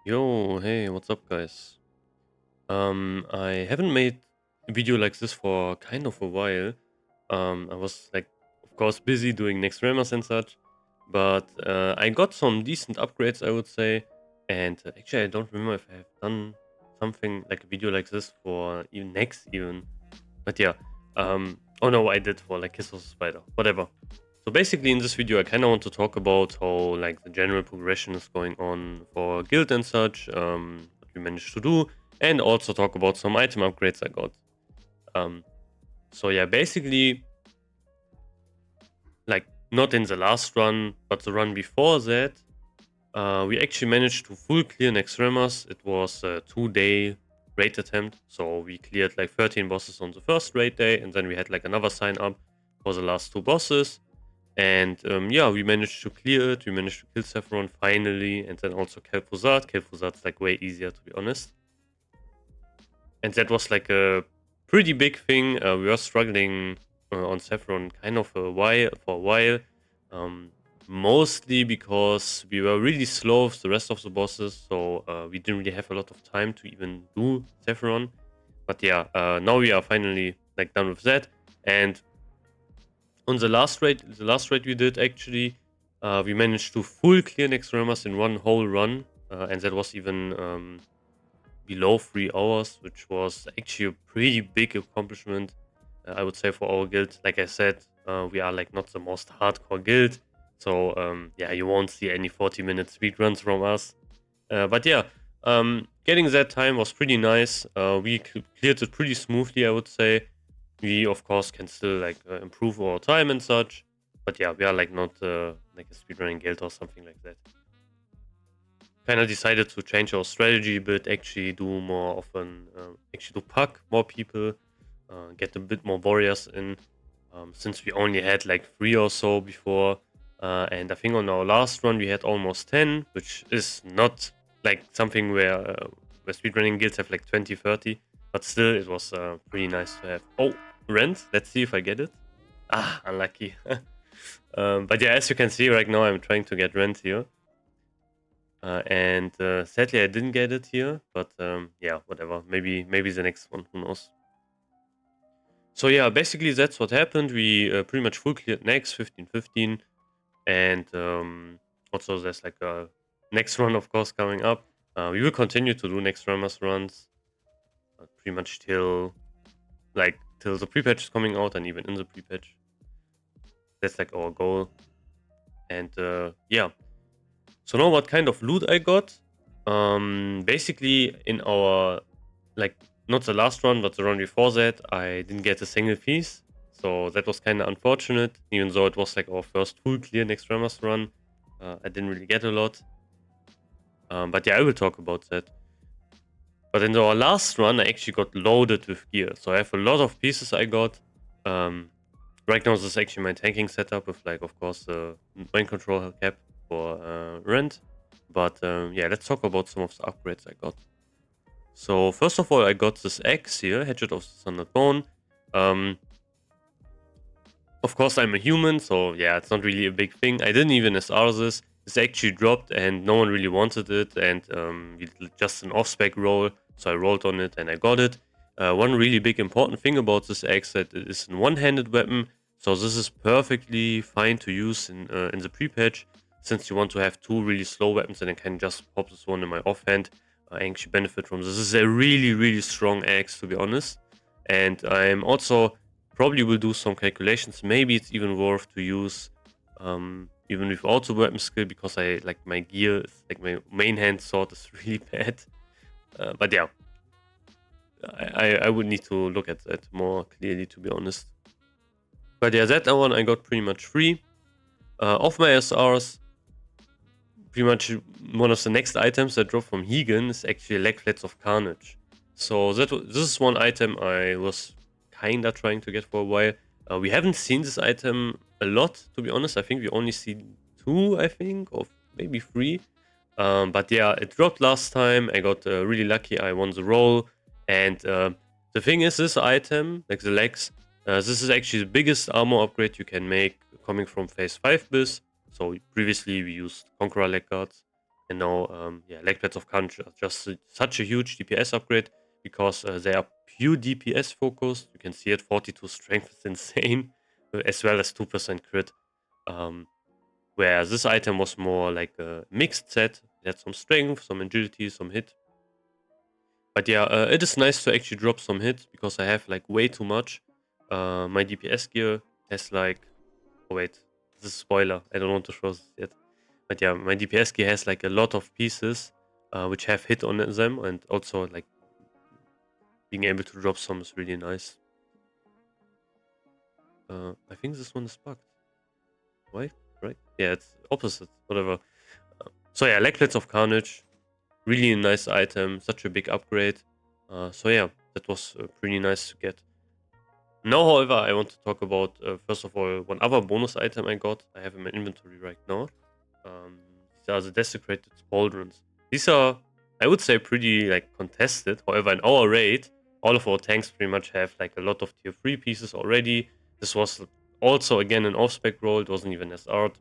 Yo, hey, what's up, guys? I haven't made a video like this for kind of a while. I was like, of course, busy doing next rammers and such, but I got some decent upgrades, I would say. And actually, I don't remember if I have done something like a video like this for even next even. But yeah, oh no, I did for like Kiss of the Spider, whatever. So basically, in this video, I kind of want to talk about how like the general progression is going on for guild and such, what we managed to do, and also talk about some item upgrades I got. Um, so yeah, basically, like not in the last run, but the run before that, we actually managed to full clear next Rammers. It was a 2-day raid attempt, so we cleared like 13 bosses on the first raid day, and then we had like another sign up for the last two bosses. And yeah, we managed to clear it. We managed to kill Sephiron finally, and then also Kel'Thuzad. Kel'Thuzad's like way easier to be honest. And that was like a pretty big thing. We were struggling on Sephiron kind of for a while, um, mostly because we were really slow with the rest of the bosses, so we didn't really have a lot of time to even do Sephiron. But yeah, now we are finally like done with that, and on the last raid we did actually, we managed to full clear next Rammers in one whole run, and that was even below 3 hours, which was actually a pretty big accomplishment, I would say, for our guild. Like I said, we are like not the most hardcore guild, so yeah, you won't see any 40-minute speedruns from us. But yeah, getting that time was pretty nice. We cleared it pretty smoothly, I would say. We of course can still like improve our time and such, but yeah, we are like not like a speedrunning guild or something like that. Kind of decided to change our strategy, but actually do more often, actually do pack more people, get a bit more warriors in, since we only had like 3 or so before. And I think on our last run we had almost 10, which is not like something where speedrunning guilds have like 20, 30, but still it was pretty nice to have. Oh, rent. Let's see if I get it. Ah, unlucky. But yeah, as you can see right now, I'm trying to get rent here. And sadly, I didn't get it here, but yeah, whatever. Maybe the next one. Who knows? So yeah, basically that's what happened. We pretty much full cleared next 15-15, and also there's like a next run, of course, coming up. We will continue to do next runners runs pretty much till the pre-patch is coming out, and even in the pre-patch. That's like our goal. And yeah. So now what kind of loot I got? Basically in our like not the last run, but the run before that, I didn't get a single piece. So that was kind of unfortunate, even though it was like our first full clear next Rammers run. I didn't really get a lot. But yeah, I will talk about that. But in our last run, I actually got loaded with gear. So I have a lot of pieces I got. Um, right now, this is actually my tanking setup with, like, of course, the main control cap for rent. But yeah, let's talk about some of the upgrades I got. So first of all, I got this axe here, Hatchet of the Sundered Bone. Um, of course, I'm a human, so yeah, it's not really a big thing. I didn't even SR this. It's actually dropped, and no one really wanted it, and we did just an off-spec roll, so I rolled on it and I got it. One really big important thing about this axe that it is a one-handed weapon, so this is perfectly fine to use in the pre-patch, since you want to have two really slow weapons and I can just pop this one in my offhand. I actually benefit from this. This is a really strong axe, to be honest, and I'm also probably will do some calculations. Maybe it's even worth to use even without the weapon skill, because I like my gear is, like my main hand sword is really bad. But yeah, I would need to look at that more clearly, to be honest. But yeah, that one I got pretty much free. Of my SRs, pretty much one of the next items that drop from Hegan is actually Leg Flats of Carnage. So this is one item I was kinda trying to get for a while. We haven't seen this item a lot, to be honest. I think we only seen two, I think, or maybe three. But yeah, it dropped last time. I got really lucky. I won the roll. And the thing is, this item, like the legs, this is actually the biggest armor upgrade you can make coming from phase 5 bis. So previously we used Conqueror leg guards, And now, yeah, Legblades of Carnage are just such a huge DPS upgrade because they are pure DPS focused. You can see it, 42 strength is insane, as well as 2% crit. Whereas this item was more like a mixed set. It had some strength, some agility, some hit. But yeah, it is nice to actually drop some hit because I have like way too much. My DPS gear has like... Oh wait, this is a spoiler. I don't want to show this yet. But yeah, my DPS gear has like a lot of pieces which have hit on them, and also like being able to drop some is really nice. I think this one is bugged. Right? Right? Yeah, it's opposite. Whatever. So yeah, Legblades of Carnage. Really nice item. Such a big upgrade. So yeah, that was pretty nice to get. Now, however, I want to talk about, first of all, one other bonus item I got. I have in my inventory right now. These are the Desecrated Pauldrons. These are, I would say, pretty like contested. However, in our raid, all of our tanks pretty much have like a lot of tier 3 pieces already. This was also, again, an off-spec roll. It wasn't even as art.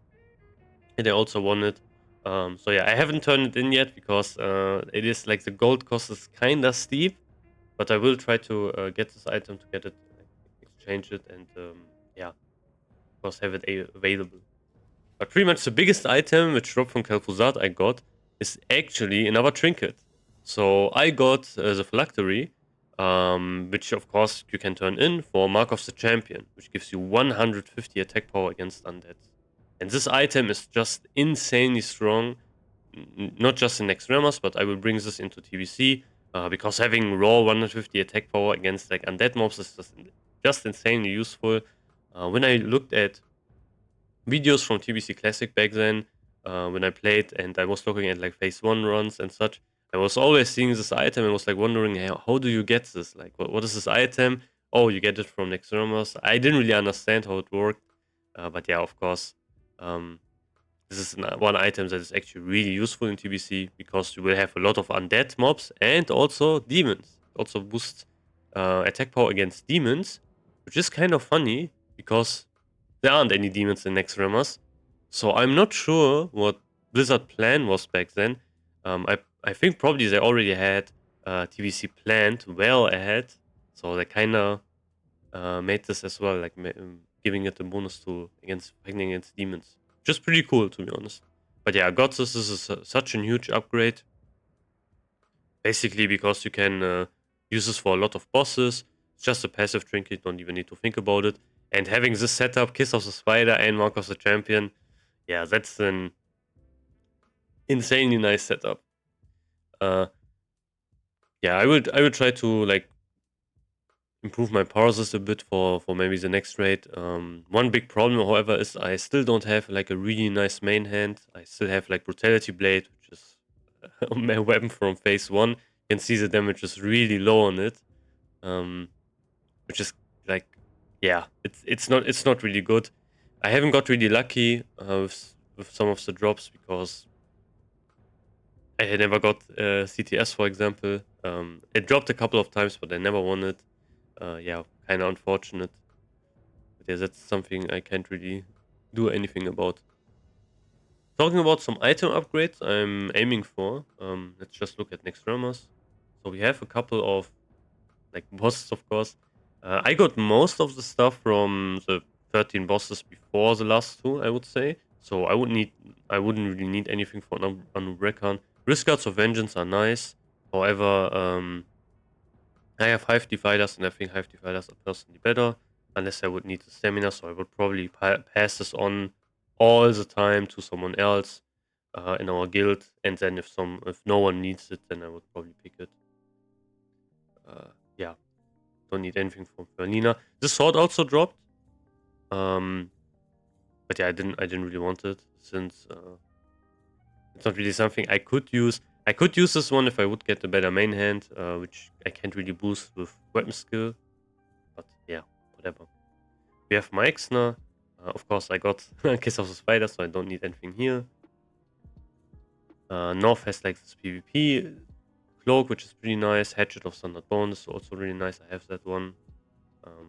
And I also won it. So yeah, I haven't turned it in yet because it is like the gold cost is kind of steep. But I will try to get this item to get it, exchange it, and yeah, of course have it available. But pretty much the biggest item which dropped from Kel'Thuzad I got is actually another trinket. So I got the Phylactery, which of course you can turn in for Mark of the Champion, which gives you 150 attack power against undead. And this item is just insanely strong, not just in Naxx Realmers, but I will bring this into TBC, because having raw 150 attack power against like undead mobs is just insanely useful. When I looked at videos from TBC Classic back then, when I played and I was looking at like phase 1 runs and such, I was always seeing this item and was like wondering, hey, how do you get this? Like, what is this item? Oh, you get it from Naxx Realmers. I didn't really understand how it worked, but yeah, of course. This is one item that is actually really useful in TBC because you will have a lot of undead mobs and also demons. Also boost attack power against demons, which is kind of funny because there aren't any demons in Naxx Realmers. So I'm not sure what Blizzard plan was back then. I think probably they already had TBC planned well ahead, so they kind of made this as well, like giving it a bonus to fighting against demons. Just pretty cool, to be honest. But yeah, I got this. This is such a huge upgrade. Basically, because you can use this for a lot of bosses. It's just a passive trinket, you don't even need to think about it. And having this setup, Kiss of the Spider and Mark of the Champion, yeah, that's an insanely nice setup. Yeah, I would try to like improve my power assist a bit for maybe the next raid. One big problem, however, is I still don't have like a really nice main hand. I still have like Brutality Blade, which is my weapon from phase 1. You can see the damage is really low on it, which is like, yeah, it's not really good. I haven't got really lucky with some of the drops because I had never got CTS, for example. It dropped a couple of times, but I never won it. Yeah, kind of unfortunate. But yeah, that's something I can't really do anything about. Talking about some item upgrades I'm aiming for, let's just look at Naxx Realmers. So we have a couple of like bosses, of course. I got most of the stuff from the 13 bosses before the last two, I would say. So I wouldn't really need anything for Anubrekan. Risk Guards of Vengeance are nice. However, I have Hive Dividers, and I think Hive Dividers are personally better, unless I would need the stamina, so I would probably pass this on all the time to someone else in our guild, and then if no one needs it, then I would probably pick it. Yeah, don't need anything from Ferlina. This sword also dropped, but yeah, I didn't really want it since it's not really something I could use. I could use this one if I would get a better main hand, which I can't really boost with weapon skill. But yeah, whatever. We have Maexner. Of course, I got Kiss of the Spider, so I don't need anything here. North has like this PvP cloak, which is pretty nice. Hatchet of Thunder Bone is also really nice. I have that one.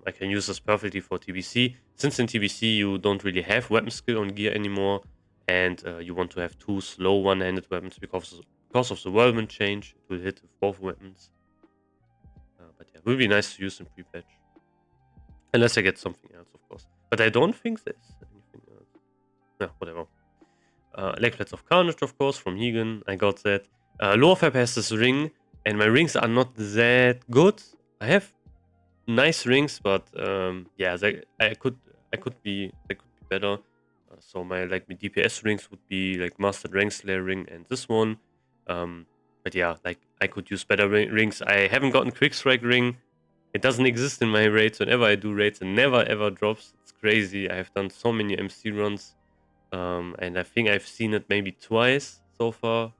I can use this perfectly for TBC. Since in TBC you don't really have weapon skill on gear anymore, and you want to have 2 slow one-handed weapons because of the whirlwind change. It will hit with both weapons. But yeah, it will be nice to use in pre-patch. Unless I get something else, of course. But I don't think there's anything else. No, whatever. Leg plates of Carnage, of course, from Hegan. I got that. Lower Fab has this ring, and my rings are not that good. I have nice rings, but yeah, I could be better. So my DPS rings would be like Mastered Rank Slayer ring and this one. But yeah, like I could use better rings. I haven't gotten Quick Strike ring. It doesn't exist in my raids. Whenever I do raids, it never ever drops. It's crazy. I have done so many MC runs, and I think I've seen it maybe twice so far.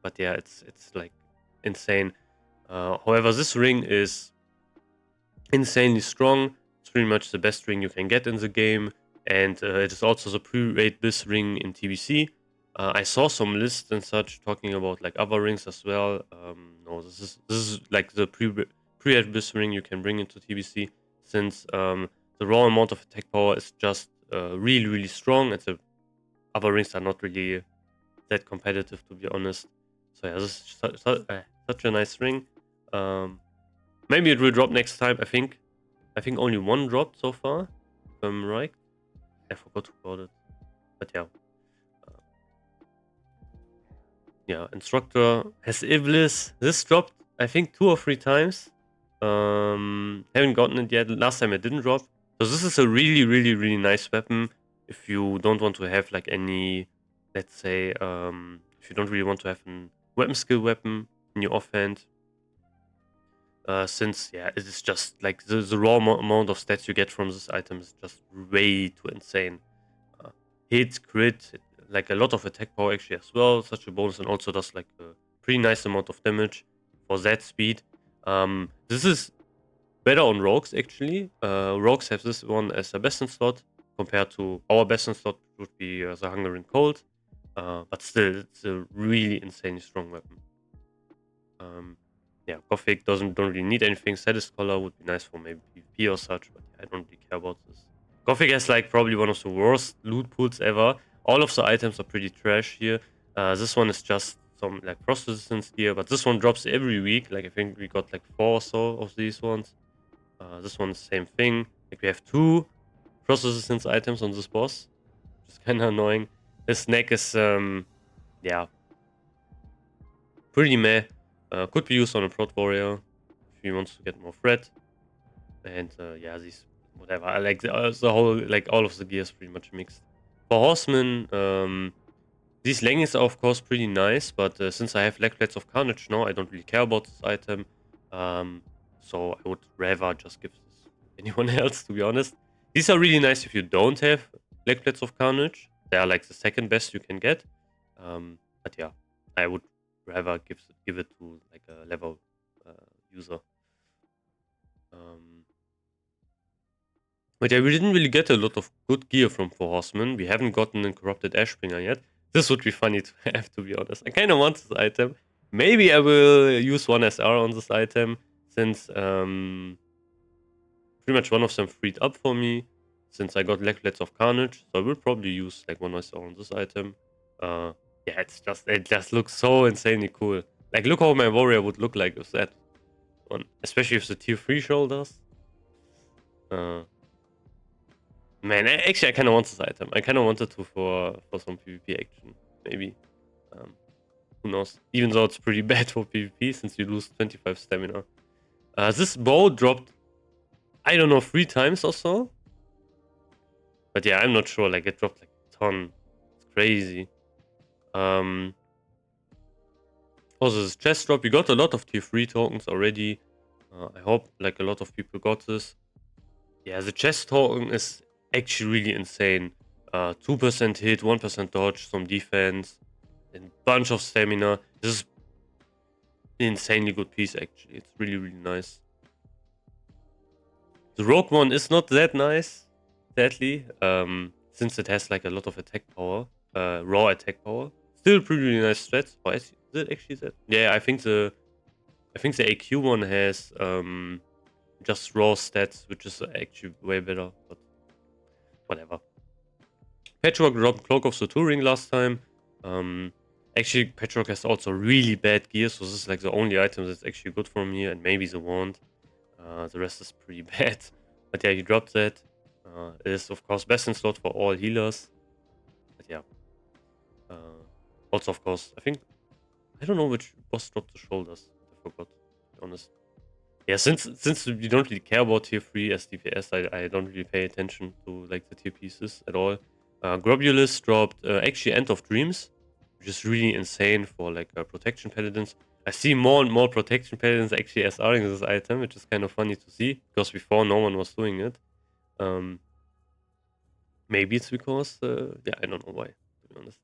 But yeah, it's like insane. However, this ring is insanely strong. It's pretty much the best ring you can get in the game, and it is also the pre-raid bis ring in TBC. I saw some lists and such talking about like other rings as well. No, this is like the pre-raid bis ring you can bring into TBC, since the raw amount of attack power is just really strong, and the other rings are not really that competitive, to be honest. So yeah, this is such a nice ring. Maybe it will drop next time. I think only one dropped so far, if I'm right. I forgot who got it. But yeah. Yeah, Instructor has Iblis. This dropped, I think, 2 or 3 times. Haven't gotten it yet. Last time it didn't drop. So this is a really nice weapon if you don't want to have like any, let's say, if you don't really want to have a weapon skill weapon in your offhand. Since yeah, it is just like the raw amount of stats you get from this item is just way too insane. Hit, crit, like a lot of attack power actually as well, such a bonus, and also does like a pretty nice amount of damage for that speed. This is better on rogues actually. Rogues have this one as a best in slot compared to our best in slot, which would be the Hungarian Cold. But still, it's a really insanely strong weapon. Yeah, Gothic don't really need anything. Status Collar would be nice for maybe PvP or such, but yeah, I don't really care about this. Gothic has like probably one of the worst loot pools ever. All of the items are pretty trash here. This one is just some like frost resistance gear, but this one drops every week. Like I think we got like 4 or so of these ones. This one is the same thing. Like we have 2 frost resistance items on this boss, which is kind of annoying. This neck is yeah, pretty meh. Could be used on a prot warrior if he wants to get more threat. And yeah, these whatever. I like the whole, like all of the gears pretty much mixed. For horsemen, these leggings are of course pretty nice, but since I have leg plates of Carnage now, I don't really care about this item. So I would rather just give this to anyone else, to be honest. These are really nice if you don't have leg plates of Carnage. They are like the second best you can get. But yeah, I would rather give it to like a level user. But yeah, we didn't really get a lot of good gear from 4 Horsemen. We haven't gotten a Corrupted Ashbringer yet. This would be funny to have, to be honest. I kind of want this item. Maybe I will use 1 SR on this item, since pretty much one of them freed up for me, since I got Legblades of Carnage. So I will probably use like 1 SR on this item. Yeah, it just looks so insanely cool. Like, look how my warrior would look like with that one, especially with the tier 3 shoulders. Man, actually, I kind of want this item. I kind of wanted to for some PvP action, maybe. Who knows? Even though it's pretty bad for PvP, since you lose 25 stamina. This bow dropped, I don't know, 3 times or so. But yeah, I'm not sure. Like, it dropped like a ton. It's crazy. Also, this chest drop. We got a lot of tier 3 tokens already. I hope like a lot of people got this. Yeah, the chest token is actually really insane. 2% hit, 1% dodge, some defense, and bunch of stamina. This is an insanely good piece actually. It's really nice. The rogue one is not that nice, sadly, since it has like a lot of attack power, raw attack power. Still pretty nice stats. Why is it actually that? Yeah, I think the AQ one has just raw stats, which is actually way better, but whatever. Patchwork dropped Cloak of the Touring last time. Actually, Patchwork has also really bad gear, so this is like the only item that's actually good from here, and maybe the wand. The rest is pretty bad. But yeah, he dropped that. It is, of course, best in slot for all healers. But yeah. Also, of course, I don't know which boss dropped the shoulders. I forgot, to be honest. Yeah, since we don't really care about tier 3 as DPS, I don't really pay attention to like the tier pieces at all. Globulus dropped actually End of Dreams, which is really insane for like protection paladins. I see more and more protection paladins actually SRing this item, which is kind of funny to see because before no one was doing it. Um, Maybe it's because yeah, I don't know why, to be honest.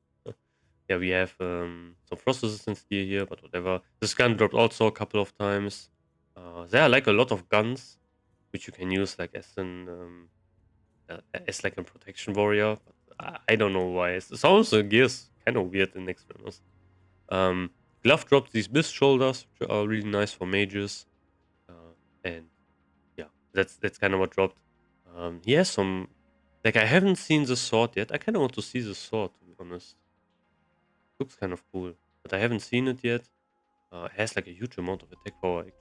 Yeah, we have some frost resistance gear here, but whatever. This gun dropped also a couple of times. There are like a lot of guns which you can use like as like a protection warrior. But I don't know why. Some of the gears kind of weird in next runners. Glove dropped these Mist shoulders, which are really nice for mages. And yeah, that's kind of what dropped. He has some like I haven't seen the sword yet. I kind of want to see the sword, to be honest. Looks kind of cool, but I haven't seen it yet. It has like a huge amount of attack power actually.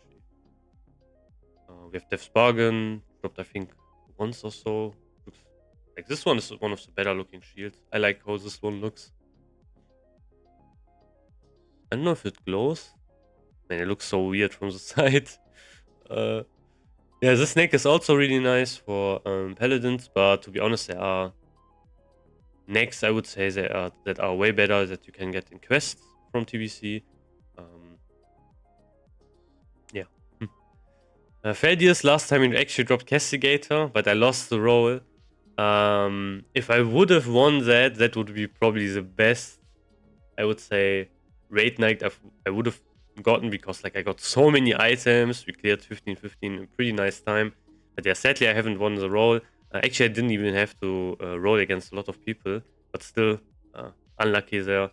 We have Death's Bargain, dropped I think once or so. Looks like this one is one of the better looking shields. I like how this one looks. I don't know if it glows. Man, it looks so weird from the side. Uh, yeah, this snake is also really nice for paladins, but to be honest, there are Naxx, I would say, that are way better that you can get in quests from TBC. Yeah. Feldius, last time it actually dropped Castigator, but I lost the role. If I would have won that, that would be probably the best, I would say, raid night I would have gotten because like I got so many items. We cleared 15-15 a pretty nice time. But yeah, sadly I haven't won the role. Actually, I didn't even have to roll against a lot of people, but still unlucky there.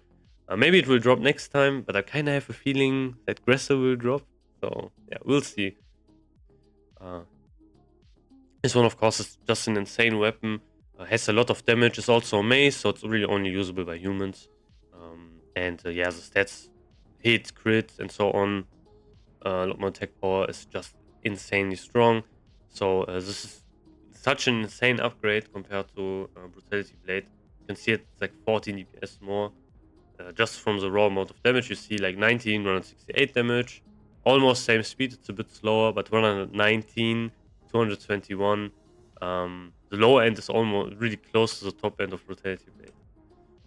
Maybe it will drop next time, but I kind of have a feeling that Gressil will drop. So yeah, we'll see. This one, of course, is just an insane weapon. Has a lot of damage. It's also a mace, so it's really only usable by humans. And yeah, the stats, hit, crit, and so on. A lot more attack power is just insanely strong. So this is such an insane upgrade compared to Brutality Blade. You can see it's like 14 DPS more. Just from the raw amount of damage, you see like 19, 168 damage. Almost same speed, it's a bit slower, but 119, 221. The lower end is almost really close to the top end of Brutality Blade.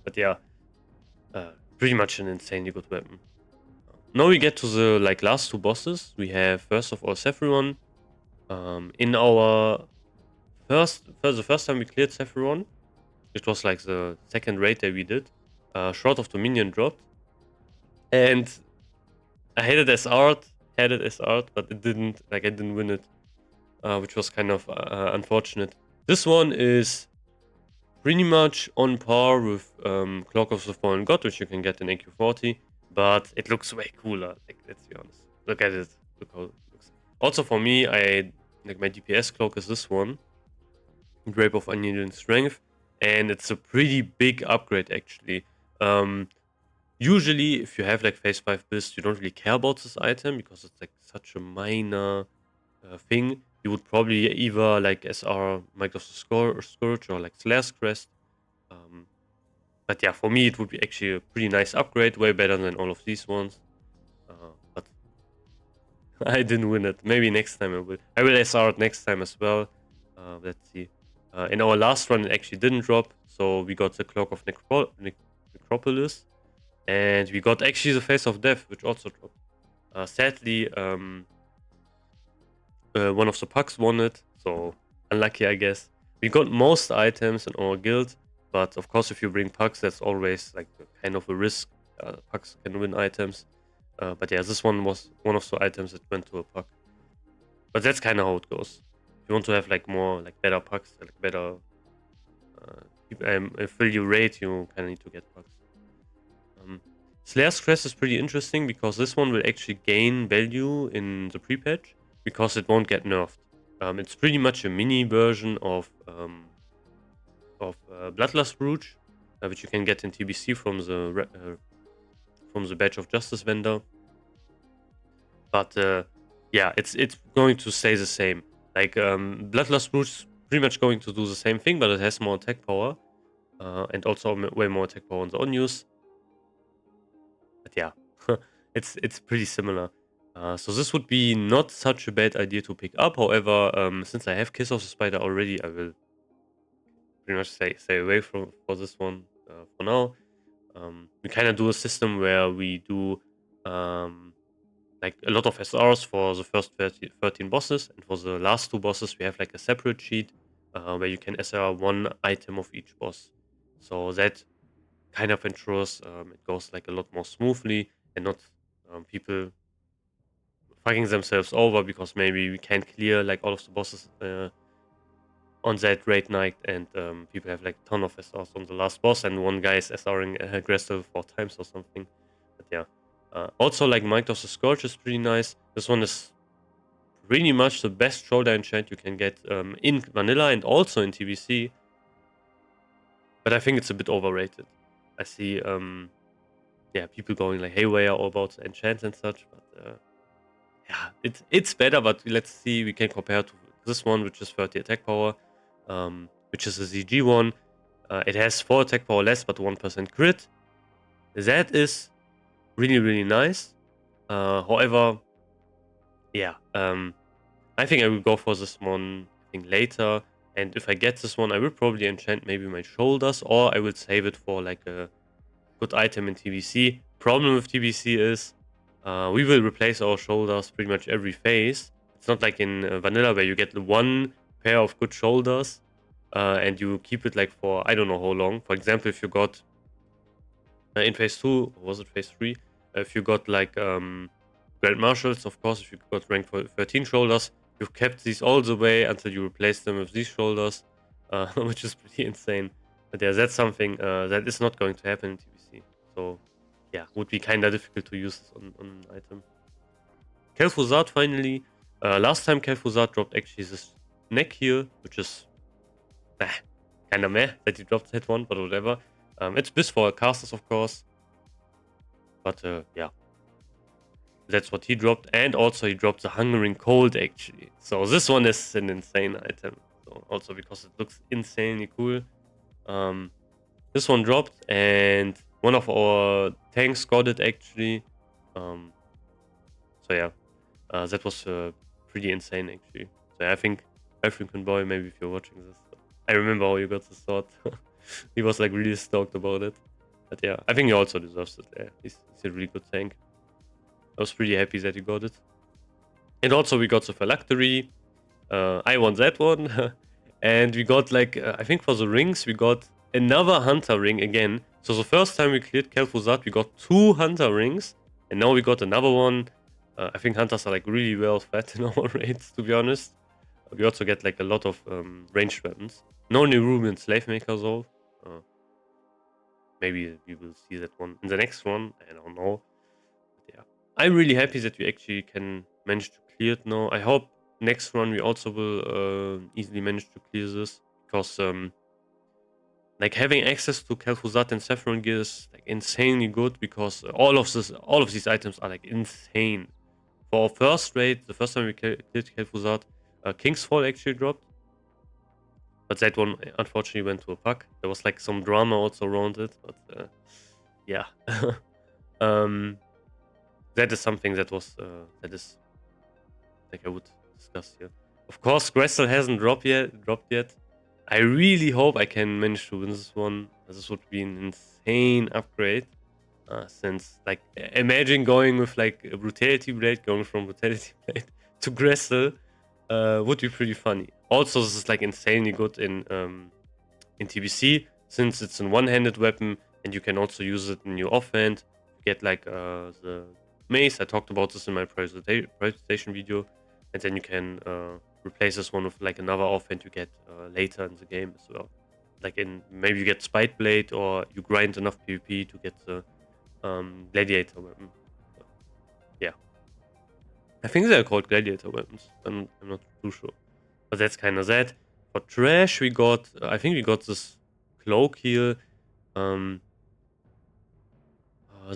But yeah, pretty much an insanely good weapon. Now we get to the like last two bosses. We have first of all Sephiron. In our the first time we cleared Sephiron, it was like the second raid that we did. Shroud of Dominion dropped, and I had it as art, but it didn't. Like I didn't win it, which was kind of unfortunate. This one is pretty much on par with Cloak of the Fallen God, which you can get in AQ40, but it looks way cooler. Like let's be honest. Look at it. Look how it looks. Also for me, I like my DPS cloak is this one, Grape of Unyielding Strength, and it's a pretty big upgrade actually. Usually, if you have like phase 5 builds, you don't really care about this item because it's like such a minor thing. You would probably either like SR Might of the Scourge or like Slayer's Crest. But yeah, for me, it would be actually a pretty nice upgrade, way better than all of these ones. But I didn't win it. Maybe next time I will. I will SR it next time as well. Let's see. In our last run, it actually didn't drop, so we got the Cloak of Necropolis. And we got actually the Face of Death, which also dropped. Sadly, one of the pucks won it, so unlucky, I guess. We got most items in our guild, but of course, if you bring pucks, that's always like kind of a risk. Pucks can win items. But yeah, this one was one of the items that went to a puck. But that's kind of how it goes. If you want to have like more, like better pucks, like better fill your rate, you kind of need to get pucks. Slayer's Crest is pretty interesting because this one will actually gain value in the pre-patch because it won't get nerfed. It's pretty much a mini version of Bloodlust Rouge, which you can get in TBC from the Badge of Justice vendor. But yeah, it's going to stay the same. Like Bloodlust Rouge is pretty much going to do the same thing, but it has more attack power, and also way more attack power on the on-use. But yeah, it's pretty similar. So this would be not such a bad idea to pick up. However, since I have Kiss of the Spider already, I will pretty much stay away for this one for now. We kind of do a system where we do like a lot of SRs for the first 13 bosses, and for the last 2 bosses we have like a separate sheet where you can SR 1 item of each boss. So that kind of ensures it goes like a lot more smoothly and not people fucking themselves over because maybe we can't clear like all of the bosses on that raid night, and people have like a ton of SRs on the last boss, and one guy is SRing Gressil 4 times or something. But yeah. Also, like Might of the Scourge is pretty nice. This one is pretty much the best shoulder enchant you can get in vanilla and also in TBC. But I think it's a bit overrated. I see yeah, people going like haywire about the enchants and such, but yeah, it's better, but let's see, we can compare to this one, which is 30 attack power, which is a ZG one. It has 4 attack power less, but 1% crit. That is really nice. However, yeah, I think I will go for this one I think later, and if I get this one, I will probably enchant maybe my shoulders, or I will save it for like a good item in TBC. Problem with TBC is we will replace our shoulders pretty much every phase. It's not like in vanilla where you get one pair of good shoulders and you keep it like for I don't know how long. For example, if you got in phase 2, or was it phase 3? If you got like Grand Marshals, of course, if you got rank for 13 shoulders, you've kept these all the way until you replace them with these shoulders, which is pretty insane. But yeah, that's something that is not going to happen in TBC. So yeah, would be kind of difficult to use on an item. Kel'Thuzad finally. Last time Kel'Thuzad dropped actually this neck here, which is kind of meh that he dropped that one, but whatever. It's bis for casters, of course. But yeah, that's what he dropped. And also he dropped the Hungering Cold, actually. So this one is an insane item. So also because it looks insanely cool. This one dropped, and one of our tanks got it, actually. So yeah, that was pretty insane, actually. So I think African Boy, maybe if you're watching this, I remember how you got the sword. He was like really stoked about it. But yeah, I think he also deserves it. Yeah, he's a really good tank. I was pretty happy that he got it. And also we got the Phylactery. I won that one. And we got like, I think for the rings, we got another Hunter ring again. So the first time we cleared Kel'Thuzad, we got 2 Hunter rings. And now we got another one. I think Hunters are like really well fed in our raids, to be honest. We also get like a lot of ranged weapons. No Nerubian Slave Maker though. Maybe we will see that one in the next one. I don't know. But yeah, I'm really happy that we actually can manage to clear it now. I hope next run we also will easily manage to clear this, because like having access to Kel'Thuzad and Saffron gear is like insanely good, because all of these items are like insane. For our first raid, the first time we killed Kel'Thuzad, King's Fall actually dropped. But that one unfortunately went to a pack. There was like some drama also around it, but yeah. That is something that was that is like I would discuss here. Of course, Gressil hasn't dropped yet. I really hope I can manage to win this one. This would be an insane upgrade. Since like imagine going with like a Brutality Blade, going from Brutality Blade to Gressil would be pretty funny. Also, this is like insanely good in TBC, since it's a one-handed weapon, and you can also use it in your offhand. Get like the mace. I talked about this in my presentation video, and then you can replace this one with like another offhand you get later in the game as well. Like in maybe you get Spite Blade, or you grind enough PvP to get the Gladiator weapon. So, yeah, I think they're called Gladiator weapons. I'm not too sure, but that's kind of that. For trash, we got I think we got this cloak here.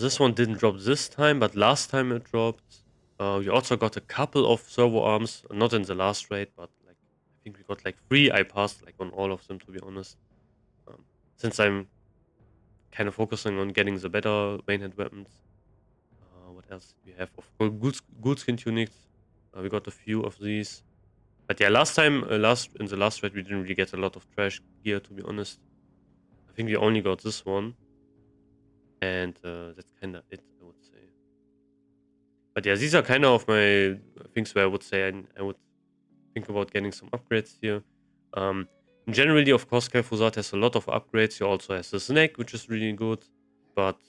This one didn't drop this time, but last time it dropped. We also got a couple of servo arms, not in the last raid, but like I think we got like 3. I passed like on all of them, to be honest. Since I'm kind of focusing on getting the better mainhead weapons. What else do we have? Of course, good skin tunics. We got a few of these. But yeah, last time, in the last raid, we didn't really get a lot of trash gear, to be honest. I think we only got this one. And that's kind of it, I would say. But yeah, these are kind of my things where I would say I would think about getting some upgrades here. Generally, of course, Glyphosate has a lot of upgrades. He also has the snake, which is really good. But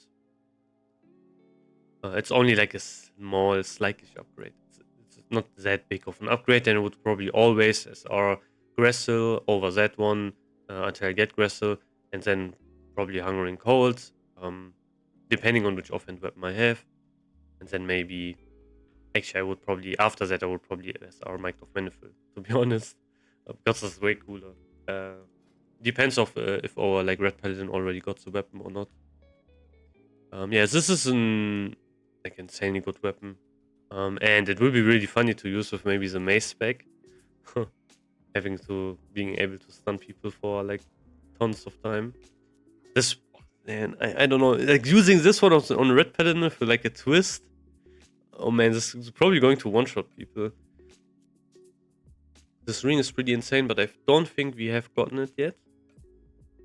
it's only like a small, slightish upgrade. It's not that big of an upgrade, and I would probably always SR Gressil over that one until I get Gressil, and then probably Hungering Cold, depending on which offhand weapon I have. And then maybe, actually, I would probably, after that, I would probably SR Mike of Manifold, to be honest, because it's way cooler. Depends of if our like Red Paladin already got the weapon or not. Yeah, this is an like insanely good weapon. And it will be really funny to use with maybe the mace spec. Being able to stun people for like tons of time. This, man, I don't know, like using this one on Red Paladin for like a twist. Oh man, this is probably going to one-shot people. This ring is pretty insane, but I don't think we have gotten it yet.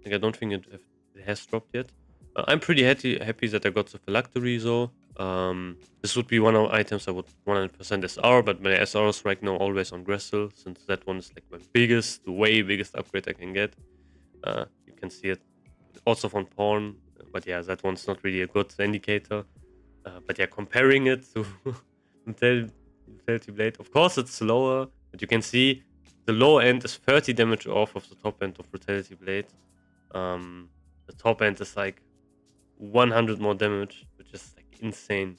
Like, I don't think it has dropped yet. I'm pretty happy that I got the phylactery though. This would be one of the items I would 100% SR, but my SR is right now always on Gressil, since that one is like my way biggest upgrade I can get. You can see it also from Pawn, but yeah, that one's not really a good indicator. But yeah, comparing it to Brutality Blade, of course it's slower, but you can see the low end is 30 damage off of the top end of Brutality Blade. The top end is like 100 more damage, which is like insane.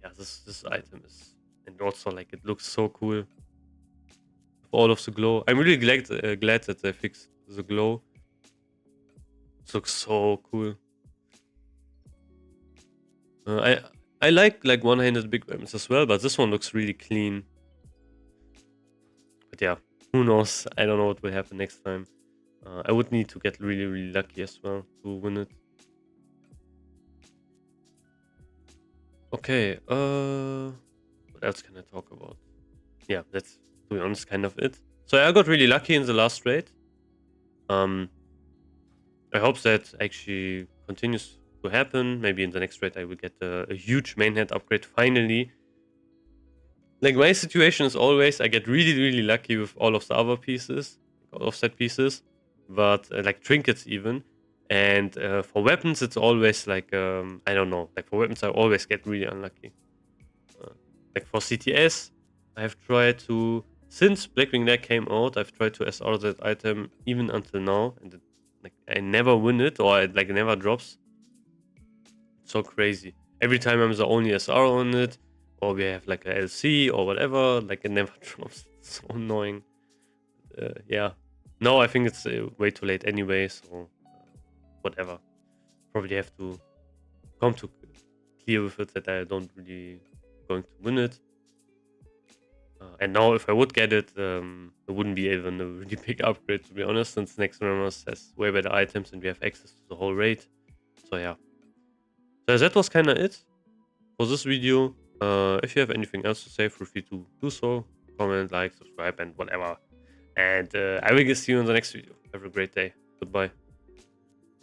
Yeah, this item is, and also like it looks so cool with all of the glow. I'm really glad that they fixed the glow. It looks so cool. I like one-handed big weapons as well, but this one looks really clean. But yeah, who knows? I don't know what will happen next time. I would need to get really lucky as well to win it. Okay, what else can I talk about? Yeah, that's, to be honest, kind of it. So I got really lucky in the last raid. I hope that actually continues to happen. Maybe in the next raid I will get a huge mainhead upgrade finally. Like, my situation is always I get really lucky with all of the other pieces, all of set pieces, but like trinkets even. And for weapons, it's always like, I don't know. Like, for weapons, I always get really unlucky. Like, for CTS, I have tried to, since Blackwing Leg came out, I've tried to SR that item even until now. And like, I never win it, or it like never drops. It's so crazy. Every time I'm the only SR on it, or we have like a LC or whatever, like it never drops. It's so annoying. Yeah. No, I think it's way too late anyway, so whatever. Probably have to come to clear with it that I don't really going to win it. And now if I would get it, it wouldn't be even a really big upgrade, to be honest, since Naxx has way better items and we have access to the whole raid. So yeah. So that was kind of it for this video. If you have anything else to say, feel free to do so. Comment, like, subscribe, and whatever. And I will see you in the next video. Have a great day. Goodbye.